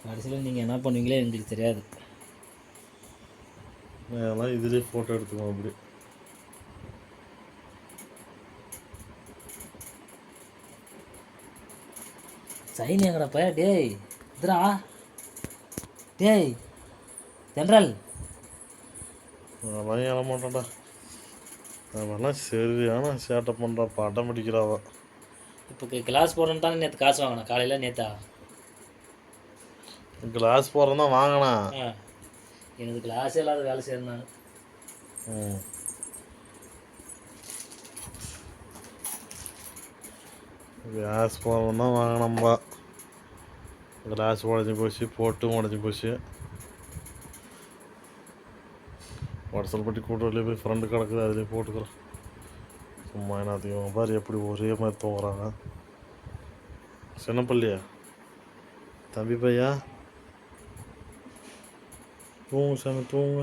கடைசியில் நீங்கள் என்ன பண்ணுவீங்களே எங்களுக்கு தெரியாது. அதெல்லாம் இதுலேயே ஃபோட்டோ எடுத்துக்குவோம் அப்படி. சைன் எங்கடப்பா? டேய் இதுரா, டேய் ஜென்ரல். அதெல்லாம் ஏற மாட்டேன்டா. அவெல்லாம் சரியான சேட்டை பண்ணுறா, படம் அடிக்கிறாவ. இப்போ கிளாஸ் போடணும் தானே நேற்று காசு வாங்கினேன், காலையில் நேற்றா கிளாஸ் போகிறேன் தான் வாங்கினேன். எனக்கு கிளாஸே இல்லாத வேலை செய்யணும் நான். கிளாஸ் போகிறோம் தான் வாங்கினோம்பா. கிளாஸ் உடஞ்சி போச்சு, போட்டும் உடஞ்சி போச்சு. வடசல்பட்டி கூட்டுறதுலேயே போய் ஃப்ரெண்டு கிடக்குது, அதுலேயே போட்டுக்கிறோம். சும்மா என்னத்தையும் பாரு எப்படி ஒரே மாதிரி தூங்குறாங்க. சின்னப்பள்ளியா தம்பி பையா, தூங்கு சாமி தூங்கு.